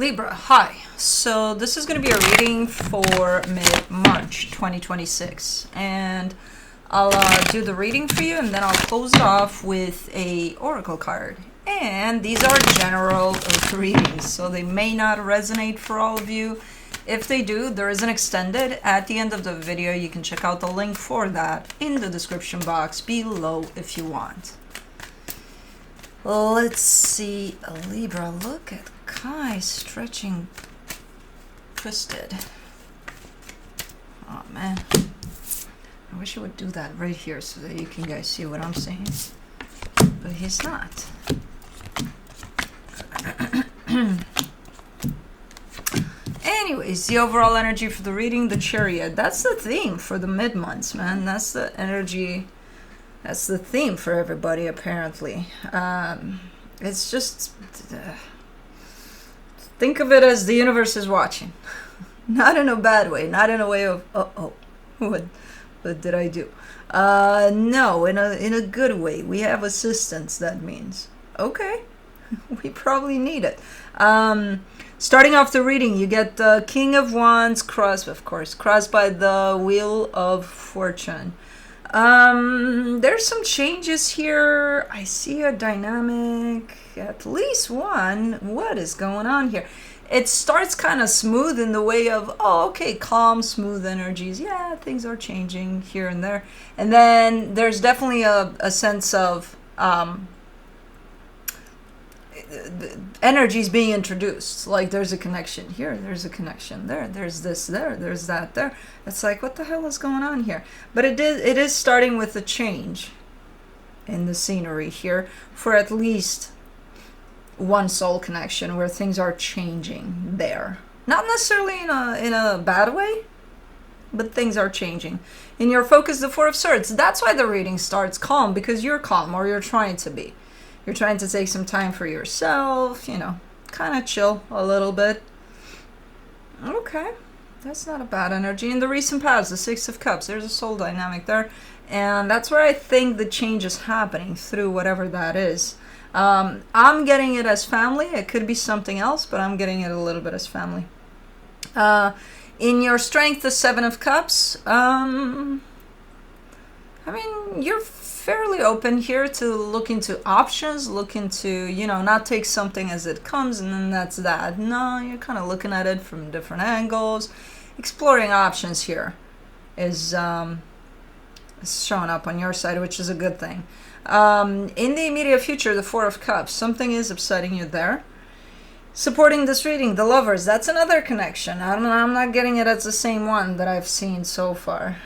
Libra, hi. So this is going to be a reading for mid-March 2026, and I'll do the reading for you, and then I'll close it off with a oracle card. And these are general readings, so they may not resonate for all of you. If they do, there is an extended at the end of the video. You can check out the link for that in the description box below if you want. Let's see, Libra, look at Kai stretching twisted. Oh man, I wish he would do that right here so that you can guys see what I'm saying, but he's not. Anyways, the overall energy for the reading, the Chariot. That's the theme for the mid-months, man. That's the energy. That's the theme for everybody, apparently. It's just... think of it as the universe is watching. Not in a bad way. Not in a way of, uh-oh, what did I do? No, in a good way. We have assistance, that means. Okay, we probably need it. Starting off the reading, you get the King of Wands crossed, of course, crossed by the Wheel of Fortune. There's some changes here. I see a dynamic, at least one. What is going on here? It starts kind of smooth in the way of, oh, okay, calm, smooth energies. Yeah, things are changing here and there. And then there's definitely a sense of energies being introduced. Like there's a connection here, there's a connection there, there's this there, there's that there. It's like, what the hell is going on here? But it is starting with a change in the scenery here for at least one soul connection where things are changing there. Not necessarily in a bad way, but things are changing. In your focus, the Four of Swords. That's why the reading starts calm, because you're calm, or you're trying to be. You're trying to take some time for yourself, you know, kind of chill a little bit. Okay, that's not a bad energy. In the recent past, the Six of Cups, there's a soul dynamic there. And that's where I think the change is happening through whatever that is. I'm getting it as family. It could be something else, but I'm getting it a little bit as family. In your strength, the Seven of Cups, I mean, you're fairly open here to look into options, look into, you know, not take something as it comes and then that's that. No, you're kind of looking at it from different angles. Exploring options here is showing up on your side, which is a good thing. In the immediate future, the Four of Cups, something is upsetting you there. Supporting this reading, the Lovers, that's another connection. I'm not getting it as the same one that I've seen so far.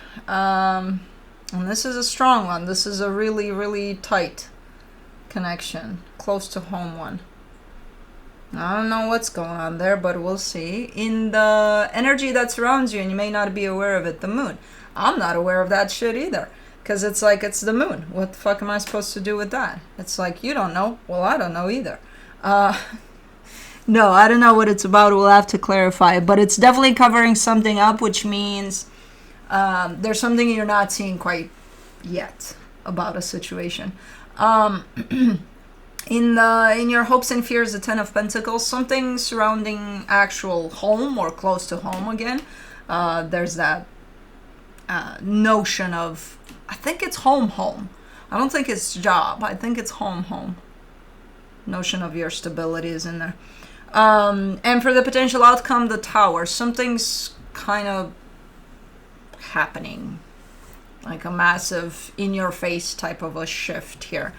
And this is a strong one. This is a really, really tight connection. Close to home one. I don't know what's going on there, but we'll see. In the energy that surrounds you, and you may not be aware of it, the Moon. I'm not aware of that shit either. Because it's like, it's the Moon. What the fuck am I supposed to do with that? It's like, you don't know. Well, I don't know either. No, I don't know what it's about. We'll have to clarify. But it's definitely covering something up, which means... there's something you're not seeing quite yet about a situation. In your hopes and fears, the Ten of Pentacles, something surrounding actual home or close to home again. There's that notion of, I think it's home. I don't think it's job. I think it's home. Notion of your stability is in there. And for the potential outcome, the Tower. Something's kind of happening, like a massive in-your-face type of a shift here.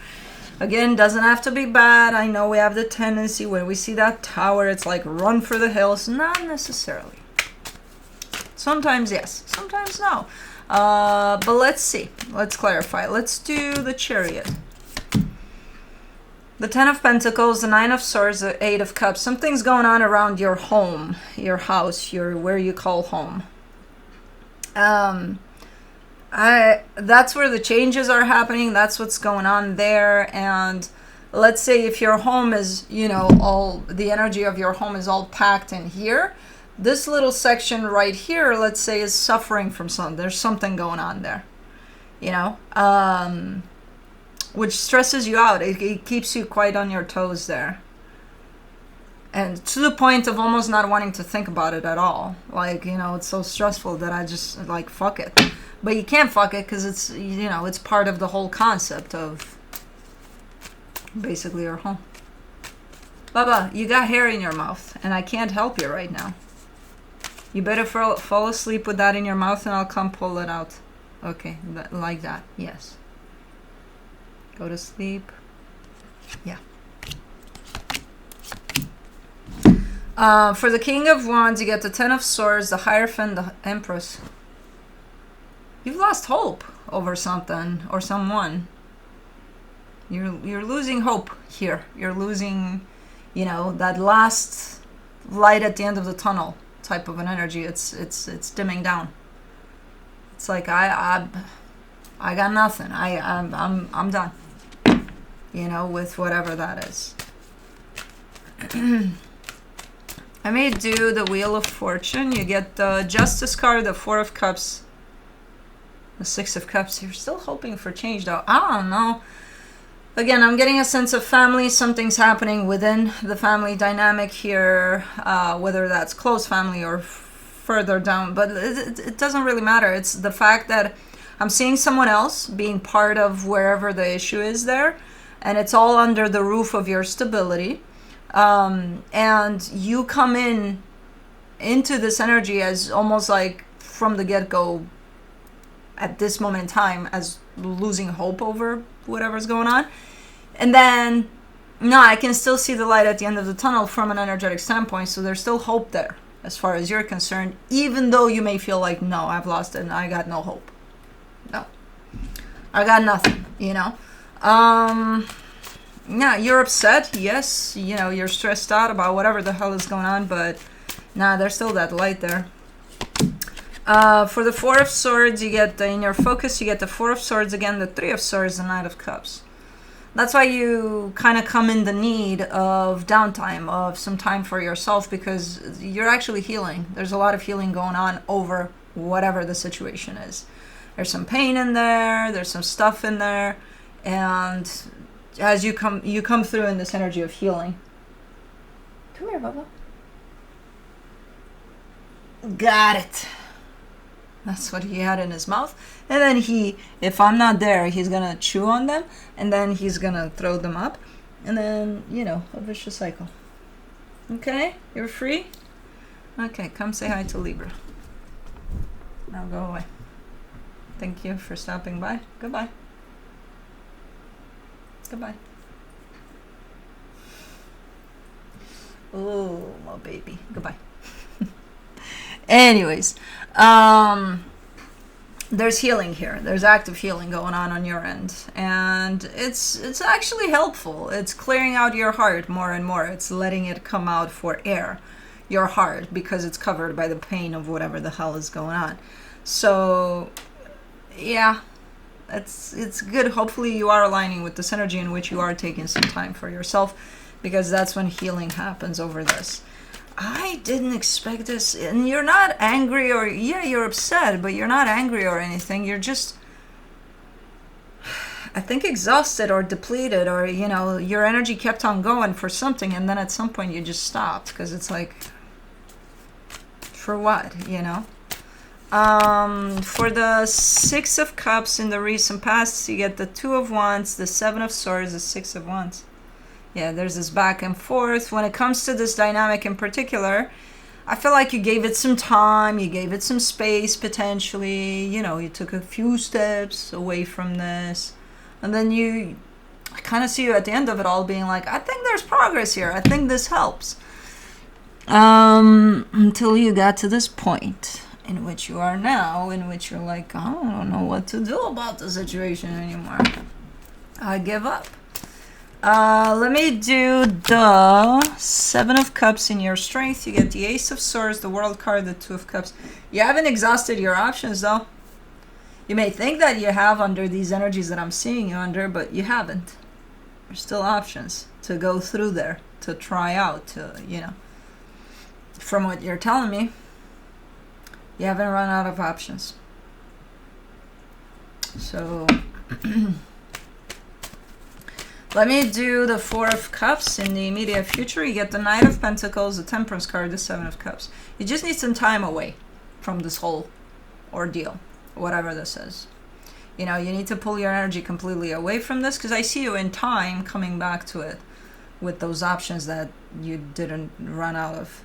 Again, doesn't have to be bad. I know we have the tendency when we see that tower, it's like run for the hills. Not necessarily. Sometimes yes, sometimes no. But let's see. Let's clarify. Let's do the Chariot. The Ten of Pentacles, the Nine of Swords, the Eight of Cups. Something's going on around your home, your house, where you call home. That's where the changes are happening. That's what's going on there. And let's say if your home is, you know, all the energy of your home is all packed in here, this little section right here, let's say, is suffering from something. There's something going on there, you know, which stresses you out. It keeps you quite on your toes there. And to the point of almost not wanting to think about it at all. Like, you know, it's so stressful that I just, like, fuck it. But you can't fuck it because it's, you know, it's part of the whole concept of basically your home. Baba, you got hair in your mouth, and I can't help you right now. You better fall asleep with that in your mouth, and I'll come pull it out. Okay, like that, yes. Go to sleep. Yeah. For the King of Wands, you get the Ten of Swords, the Hierophant, the Empress. You've lost hope over something or someone. You're losing hope here. You're losing, you know, that last light at the end of the tunnel type of an energy. It's dimming down. It's like I got nothing. I'm done. You know, with whatever that is. I may do the Wheel of Fortune. You get the Justice card, the Four of Cups, the Six of Cups. You're still hoping for change, though. I don't know. Again, I'm getting a sense of family. Something's happening within the family dynamic here, whether that's close family or further down. But it doesn't really matter. It's the fact that I'm seeing someone else being part of wherever the issue is there. And it's all under the roof of your stability. And you come into this energy as almost like from the get-go at this moment in time as losing hope over whatever's going on. And then, no, I can still see the light at the end of the tunnel from an energetic standpoint. So there's still hope there as far as you're concerned, even though you may feel like, no, I've lost it and I got no hope. No, I got nothing, you know. Yeah, you're upset. Yes, you know, you're stressed out about whatever the hell is going on, but nah, there's still that light there. For the Four of Swords, you get in your focus, you get the Four of Swords again, the Three of Swords, the Knight of Cups. That's why you kind of come in the need of downtime, of some time for yourself, because you're actually healing. There's a lot of healing going on over whatever the situation is. There's some pain in there, there's some stuff in there, and as you come through in this energy of healing. Come here, Bubba. Got it. That's what he had in his mouth. And then if I'm not there, he's gonna chew on them, and then he's gonna throw them up, and then, you know, a vicious cycle. Okay, you're free? Okay, come say hi to Libra. Now go away. Thank you for stopping by. Goodbye. Goodbye. Oh, my baby. Goodbye. Anyways, there's healing here. There's active healing going on your end, and it's actually helpful. It's clearing out your heart more and more. It's letting it come out for air, your heart, because it's covered by the pain of whatever the hell is going on. So, yeah. It's good. Hopefully you are aligning with this energy in which you are taking some time for yourself, because that's when healing happens over this. I didn't expect this. And you're not angry, or yeah, you're upset, but you're not angry or anything. You're just, I think, exhausted or depleted, or, you know, your energy kept on going for something, and then at some point you just stopped, because it's like, for what, you know? For the Six of Cups in the recent past, you get the Two of Wands, the Seven of Swords, the Six of Wands. Yeah, there's this back and forth. When it comes to this dynamic in particular, I feel like you gave it some time, you gave it some space potentially, you know, you took a few steps away from this, and then I kind of see you at the end of it all being like, I think there's progress here, I think this helps. Until you got to this point in which you are now, in which you're like, I don't know what to do about the situation anymore. I give up. Let me do the Seven of Cups in your strength. You get the Ace of Swords, the World card, the Two of Cups. You haven't exhausted your options, though. You may think that you have under these energies that I'm seeing you under, but you haven't. There's still options to go through there, to try out, to, you know. From what you're telling me, you haven't run out of options. So Let me do the Four of Cups in the immediate future. You get the Knight of Pentacles, the Temperance card, the Seven of Cups. You just need some time away from this whole ordeal, whatever this is. You know, you need to pull your energy completely away from this, because I see you in time coming back to it with those options that you didn't run out of.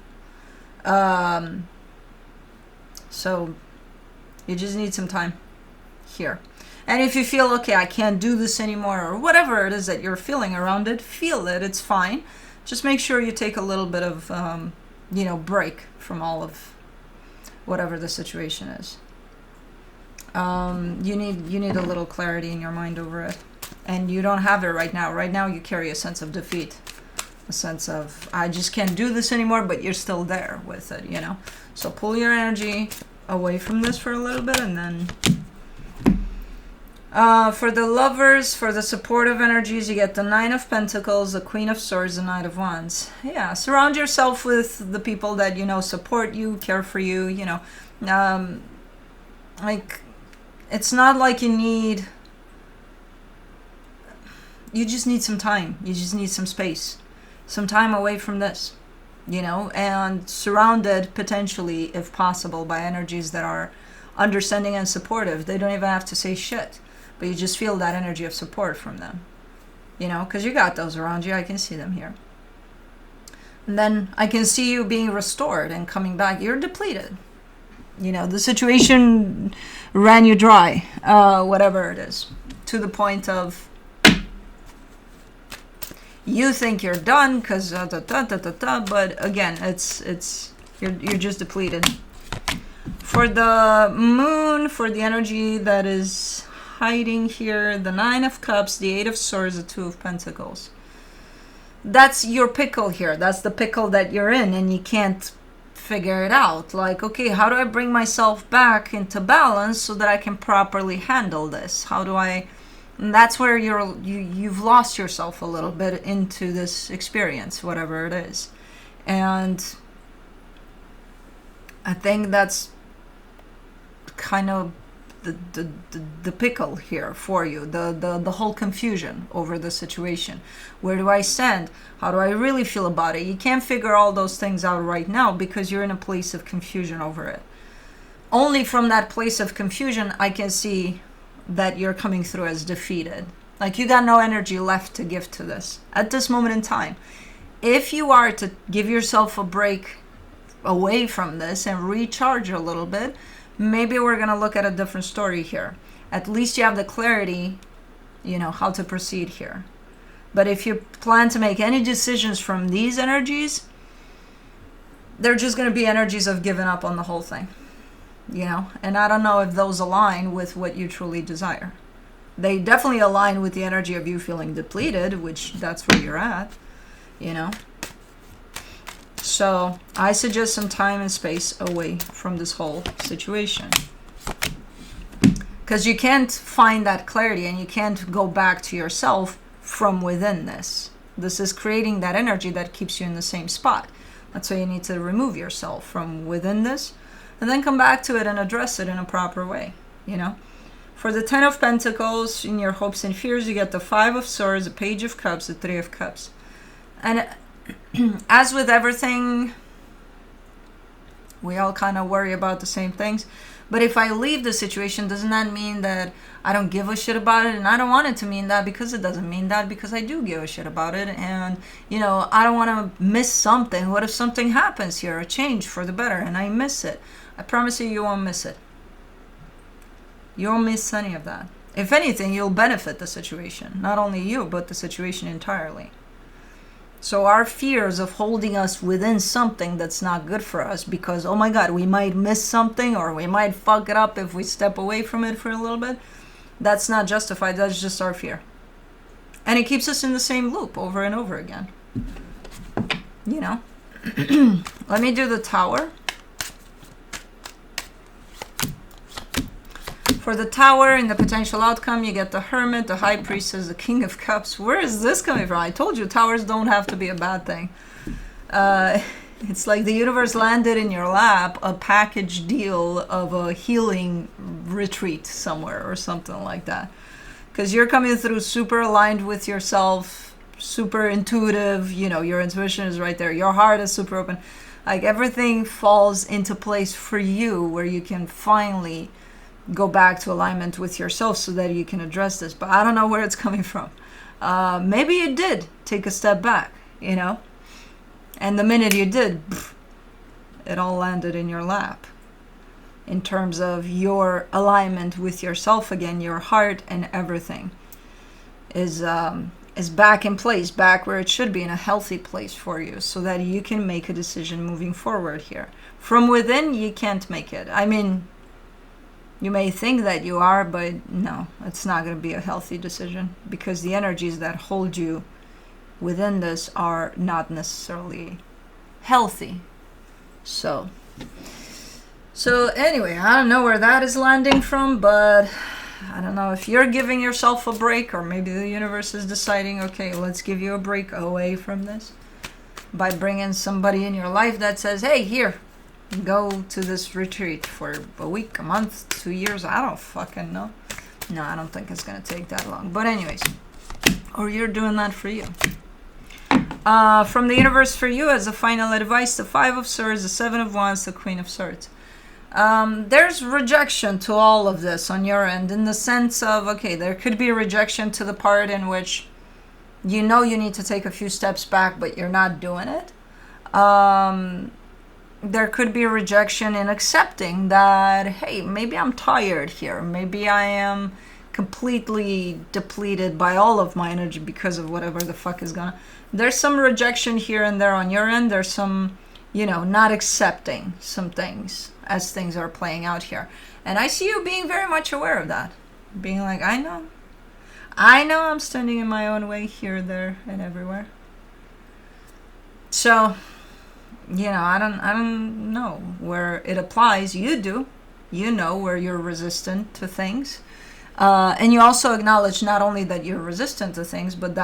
So you just need some time here. And if you feel, okay, I can't do this anymore, or whatever it is that you're feeling around it, feel it, it's fine. Just make sure you take a little bit of, you know, break from all of whatever the situation is. You need a little clarity in your mind over it. And you don't have it right now. Right now you carry a sense of defeat. A sense of, I just can't do this anymore, but you're still there with it, you know? So pull your energy away from this for a little bit, and then... for the lovers, for the supportive energies, you get the Nine of Pentacles, the Queen of Swords, the Knight of Wands. Yeah, surround yourself with the people that, you know, support you, care for you, you know. Like, it's not like you just need some time. You just need some space. Some time away from this, you know, and surrounded potentially, if possible, by energies that are understanding and supportive. They don't even have to say shit. But you just feel that energy of support from them, you know, because you got those around you. I can see them here. And then I can see you being restored and coming back. You're depleted. You know, the situation ran you dry, whatever it is, to the point of you think you're done because but again, you're just depleted. For the moon, for the energy that is hiding here, the Nine of Cups, the Eight of Swords, the Two of Pentacles. That's your pickle here. That's the pickle that you're in, and you can't figure it out. Like, okay, how do I bring myself back into balance so that I can properly handle this? How do I... And that's where you've lost yourself a little bit into this experience, whatever it is. And I think that's kind of the pickle here for you, the whole confusion over the situation. Where do I stand? How do I really feel about it? You can't figure all those things out right now because you're in a place of confusion over it. Only from that place of confusion I can see that you're coming through as defeated. Like, you got no energy left to give to this at this moment in time. If you are to give yourself a break away from this and recharge a little bit, maybe we're going to look at a different story here. At least you have the clarity, you know, how to proceed here. But if you plan to make any decisions from these energies, they're just going to be energies of giving up on the whole thing, you know. And I don't know if those align with what you truly desire. They definitely align with the energy of you feeling depleted, which that's where you're at, you know. So I suggest some time and space away from this whole situation, because you can't find that clarity and you can't go back to yourself from within this. This is creating that energy that keeps you in the same spot. That's why you need to remove yourself from within this and then come back to it and address it in a proper way, you know. For the Ten of Pentacles, in your hopes and fears, you get the Five of Swords, the Page of Cups, the Three of Cups. And as with everything, we all kind of worry about the same things. But if I leave the situation, doesn't that mean that I don't give a shit about it? And I don't want it to mean that, because it doesn't mean that, because I do give a shit about it. And, you know, I don't want to miss something. What if something happens here, a change for the better, and I miss it? I promise you, you won't miss it. You won't miss any of that. If anything, you'll benefit the situation. Not only you, but the situation entirely. So our fears of holding us within something that's not good for us because, oh my God, we might miss something or we might fuck it up if we step away from it for a little bit, that's not justified. That's just our fear. And it keeps us in the same loop over and over again. You know. Let me do the Tower. For the Tower, in the potential outcome, you get the Hermit, the High Priestess, the King of Cups. Where is this coming from? I told you, Towers don't have to be a bad thing. It's like the universe landed in your lap a package deal of a healing retreat somewhere or something like that. because you're coming through super aligned with yourself, super intuitive. You know, your intuition is right there. Your heart is super open. Like everything falls into place for you where you can finally go back to alignment with yourself so that you can address this. But I don't know where it's coming from. Maybe you did take a step back, you know, and the minute you did, it all landed in your lap. In terms of your alignment with yourself again, your heart and everything is back in place, back where it should be, in a healthy place for you, so that you can make a decision moving forward here. From within, you can't make it. I mean, you may think that you are, but no, it's not going to be a healthy decision, because the energies that hold you within this are not necessarily healthy. So anyway, I don't know where that is landing from, but I don't know if you're giving yourself a break, or maybe the universe is deciding, okay, let's give you a break away from this by bringing somebody in your life that says, hey, here, go to this retreat for a week, a month, 2 years. I don't fucking know. No, I don't think it's going to take that long. But anyways, or you're doing that for you. From the universe for you as a final advice, the 5 of Swords, the 7 of Wands, the Queen of Swords. There's rejection to all of this on your end, in the sense of, okay, there could be a rejection to the part in which you know you need to take a few steps back, but you're not doing it. There could be a rejection in accepting that, hey, maybe I'm tired here. Maybe I am completely depleted by all of my energy because of whatever the fuck is gonna. There's some rejection here and there on your end. There's some, you know, not accepting some things as things are playing out here. And I see you being very much aware of that. Being like, I know I'm standing in my own way here, there, and everywhere. So, you know, I don't know where it applies. You do. You know where you're resistant to things. And you also acknowledge not only that you're resistant to things, but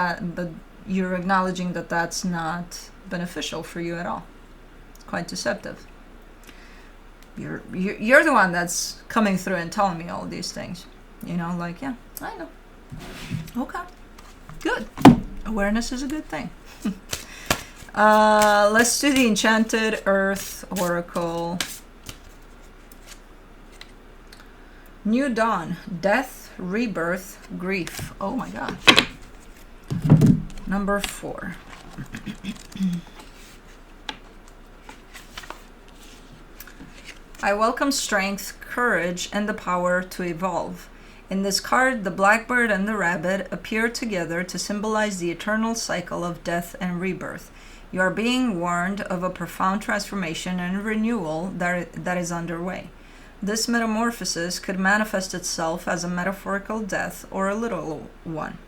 you're acknowledging that that's not beneficial for you at all. It's quite deceptive. You're the one that's coming through and telling me all these things. You know, like, yeah, I know. Okay, good. Awareness is a good thing. Let's do the Enchanted Earth Oracle. New dawn, death, rebirth, grief. Oh my God. Number 4. I welcome strength, courage, and the power to evolve. In this card, the blackbird and the rabbit appear together to symbolize the eternal cycle of death and rebirth. You are being warned of a profound transformation and renewal that is underway. This metamorphosis could manifest itself as a metaphorical death or a literal one.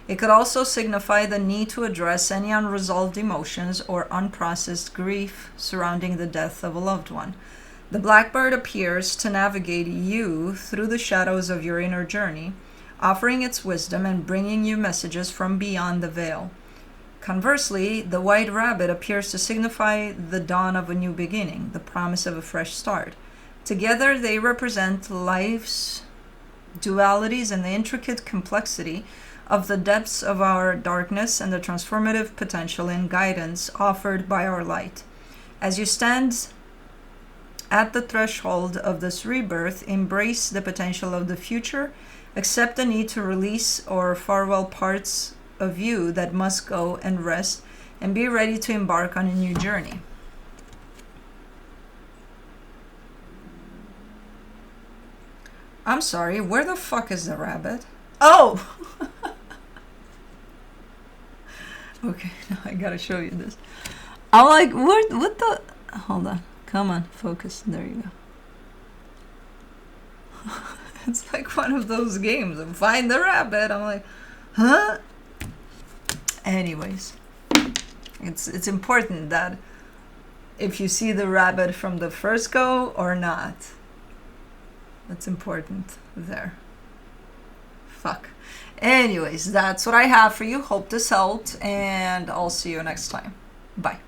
It could also signify the need to address any unresolved emotions or unprocessed grief surrounding the death of a loved one. The blackbird appears to navigate you through the shadows of your inner journey, offering its wisdom and bringing you messages from beyond the veil. Conversely, the white rabbit appears to signify the dawn of a new beginning, the promise of a fresh start. Together, they represent life's dualities and the intricate complexity of the depths of our darkness and the transformative potential and guidance offered by our light. As you stand at the threshold of this rebirth, embrace the potential of the future, accept the need to release or farewell parts of you that must go and rest, and be ready to embark on a new journey. I'm sorry, where the fuck is the rabbit? Oh! Okay, now I gotta show you this. I'm like, what the? Hold on, come on, focus. There you go. It's like one of those games. Find the rabbit. I'm like, huh? Anyways, it's important that if you see the rabbit from the first go or not. That's important there. Fuck. Anyways, that's what I have for you. Hope this helped, and I'll see you next time. Bye.